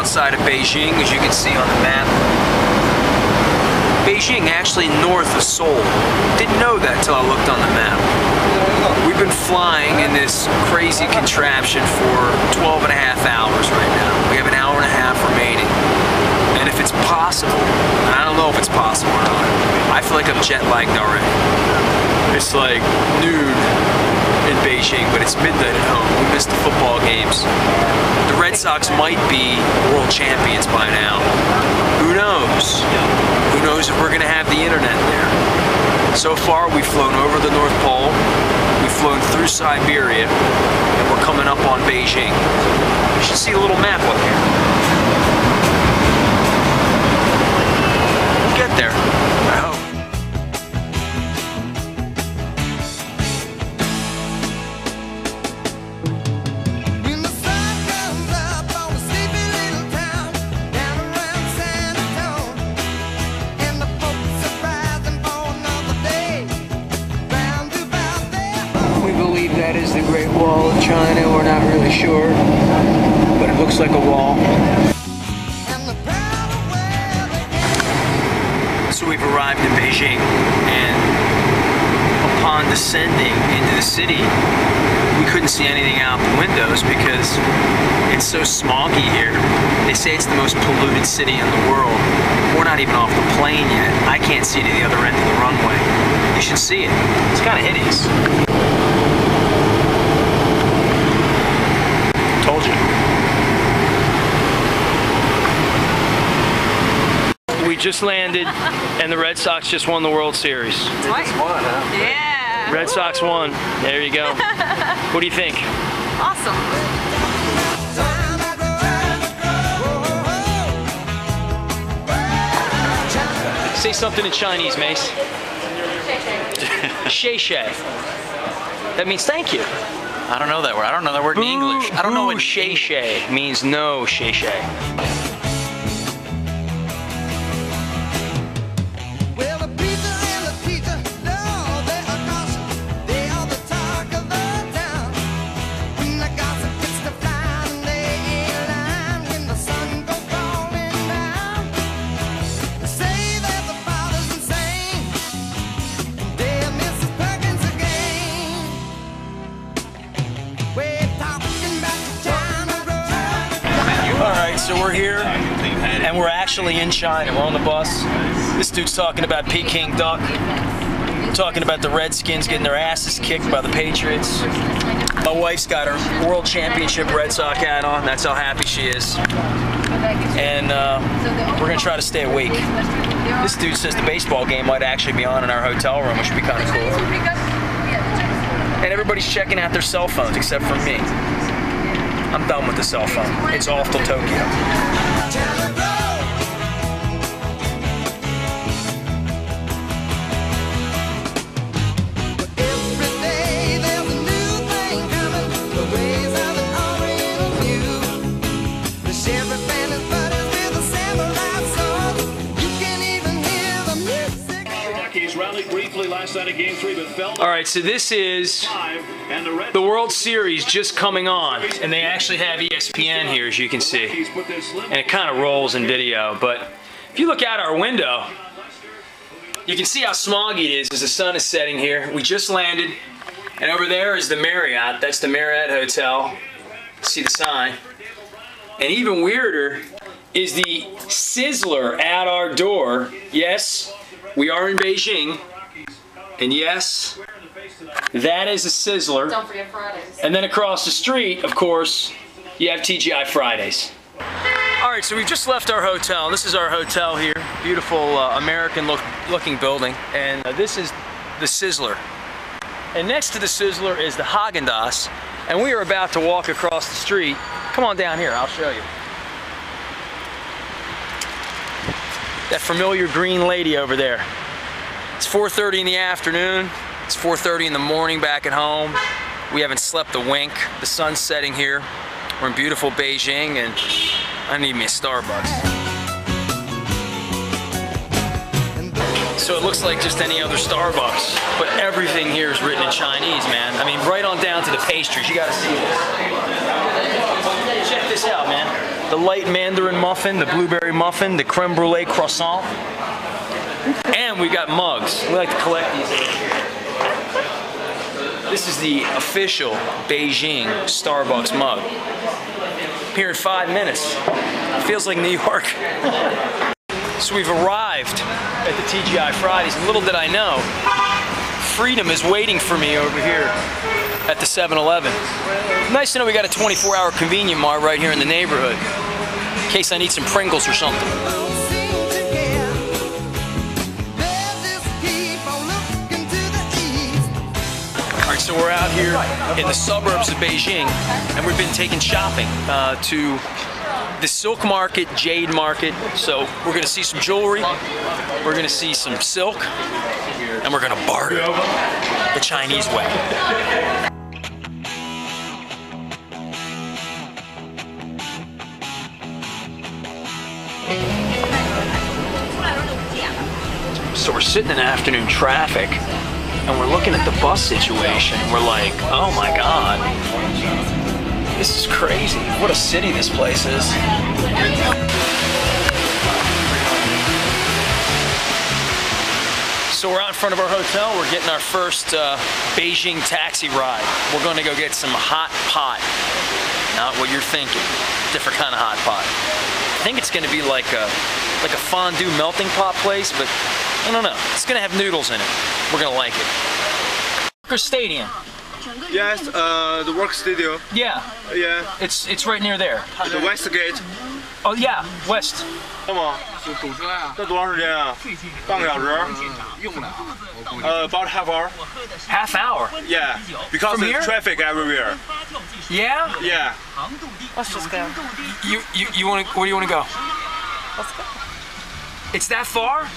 outside of Beijing, as you can see on the map. Beijing actually north of Seoul. Didn't know that till I looked on the map. We've been flying in this crazy contraption for 12 and a half hours right now. We have an hour and a half remaining. And if it's possible, and I don't know if it's possible or not, I feel like I'm jet lagged already. It's like noon in Beijing, but it's midnight at home. We missed the football games. The Red Sox might be world champions by now. Who knows? Who knows if we're going to have the internet there? So far, we've flown over the North Pole, we've flown through Siberia, and we're coming up on Beijing. You should see a little map up here. We'll get there, I hope. That is the Great Wall of China. We're not really sure, but it looks like a wall. So we've arrived in Beijing, and upon descending into the city, we couldn't see anything out the windows because it's so smoggy here. They say it's the most polluted city in the world. We're not even off the plane yet. I can't see to the other end of the runway. You should see it. It's kind of hideous. Told you. We just landed, and the Red Sox just won the World Series. Right. Just won, huh? Yeah. Red Sox won. There you go. What do you think? Awesome. Say something in Chinese, Mace. Shay Shay. That means thank you. I don't know that word. I don't know that word in English. I don't know what Shay Shay means. No Shay Shay. So we're here, and we're actually in China. We're on the bus. This dude's talking about Peking duck, talking about the Redskins getting their asses kicked by the Patriots. My wife's got her World Championship Red Sox hat on. That's how happy she is. And we're gonna try to stay awake. This dude says the baseball game might actually be on in our hotel room, which would be kind of cool. And everybody's checking out their cell phones except for me. I'm done with the cell phone. It's off till Tokyo. All right, so this is the World Series just coming on, and they actually have ESPN here, as you can see, and it kind of rolls in video. But if you look out our window, you can see how smoggy it is as the sun is setting here. We just landed, and over there is the Marriott. That's the Marriott Hotel. See the sign. And even weirder is the Sizzler at our door. Yes, we are in Beijing. And yes, that is a Sizzler. Don't forget Fridays. And then across the street, of course, you have TGI Fridays. All right, so we've just left our hotel. This is our hotel here. Beautiful American-looking building. And this is the Sizzler. And next to the Sizzler is the Haagen-Dazs. And we are about to walk across the street. Come on down here, I'll show you. That familiar green lady over there. It's 4:30 in the afternoon. It's 4:30 in the morning back at home. We haven't slept a wink. The sun's setting here. We're in beautiful Beijing, and I need me a Starbucks. So it looks like just any other Starbucks, but everything here is written in Chinese, man. I mean, right on down to the pastries. You gotta see this. Check this out, man. The light Mandarin muffin, the blueberry muffin, the creme brulee croissant, and we got mugs. We like to collect these. This is the official Beijing Starbucks mug. Here in 5 minutes. Feels like New York. So we've arrived at the TGI Fridays, and little did I know, freedom is waiting for me over here at the 7-Eleven. Nice to know we got a 24-hour convenient mart right here in the neighborhood, in case I need some Pringles or something. Alright, so we're out here in the suburbs of Beijing, and we've been taking shopping to the silk market, jade market. So we're gonna see some jewelry, we're gonna see some silk, and we're gonna barter the Chinese way. So we're sitting in afternoon traffic, and we're looking at the bus situation, and we're like, oh my God. This is crazy. What a city this place is. So we're out in front of our hotel. We're getting our first Beijing taxi ride. We're going to go get some hot pot. Not what you're thinking. Different kind of hot pot. I think it's going to be like a fondue melting pot place, but I don't know. It's going to have noodles in it. We're going to like it. Worker Stadium. Yes, the work studio. Yeah. Yeah. It's right near there. The West Gate. Oh yeah, West. 那么这多长时间啊？半个小时。About half hour. Half hour. Yeah. Because From there's here? traffic everywhere. Yeah. Yeah. Let's just go. You want to? Where do you want to go? Let's go. It's that far?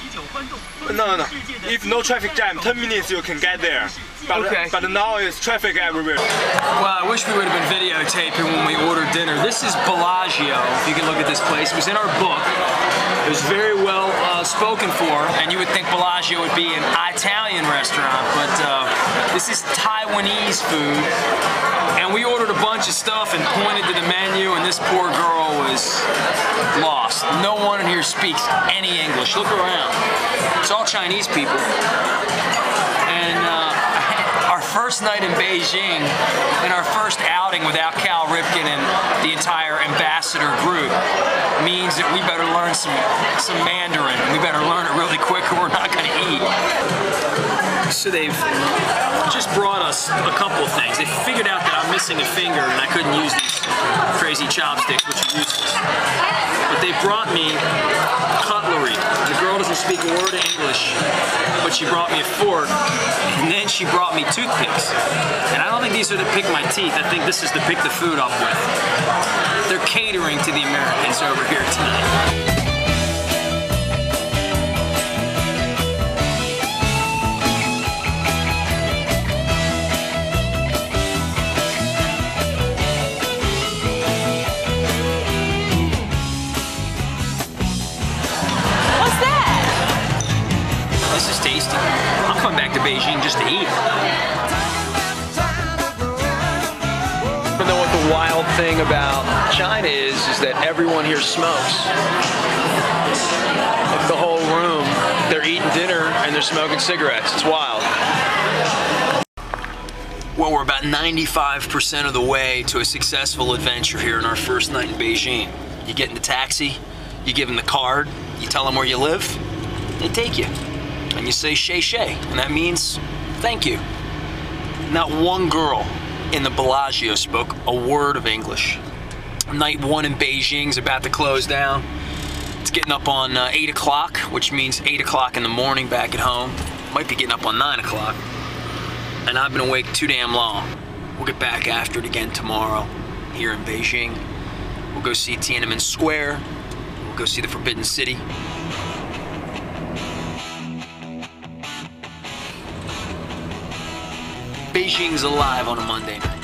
No. If no traffic jam, 10 minutes you can get there. But, Okay. But now it's traffic everywhere. Well, I wish we would have been videotaping when we ordered dinner. This is Bellagio, if you can look at this place. It was in our book. It was very well spoken for, and you would think Bellagio would be an Italian restaurant, but this is Taiwanese food. And we ordered a bunch of stuff and pointed to the menu, and this poor girl was lost. No one in here speaks any English. Look around. It's all Chinese people. And our first night in Beijing and our first outing without Cal Ripken and the entire ambassador group means that we better learn some Mandarin. We better learn it really quick or we're not going to eat. So they've just brought us a couple of things. They figured out that I'm missing a finger and I couldn't use these crazy chopsticks, which are useless. But they brought me cutlery. The girl doesn't speak a word of English, but she brought me a fork, and then she brought me toothpicks. And I don't think these are to pick my teeth. I think this is to pick the food up with. They're catering to the Americans over here tonight. Tasty. I'm coming back to Beijing just to eat. You know what the wild thing about China is that everyone here smokes. Like the whole room, they're eating dinner and they're smoking cigarettes. It's wild. Well, we're about 95% of the way to a successful adventure here in our first night in Beijing. You get in the taxi, you give them the card, you tell them where you live, they take you. And you say shay shay, and that means thank you. Not one girl in the Bellagio spoke a word of English. Night one in Beijing's about to close down. It's getting up on 8 o'clock, which means 8 o'clock in the morning back at home. Might be getting up on 9 o'clock. And I've been awake too damn long. We'll get back after it again tomorrow here in Beijing. We'll go see Tiananmen Square. We'll go see the Forbidden City. Beijing's alive on a Monday night.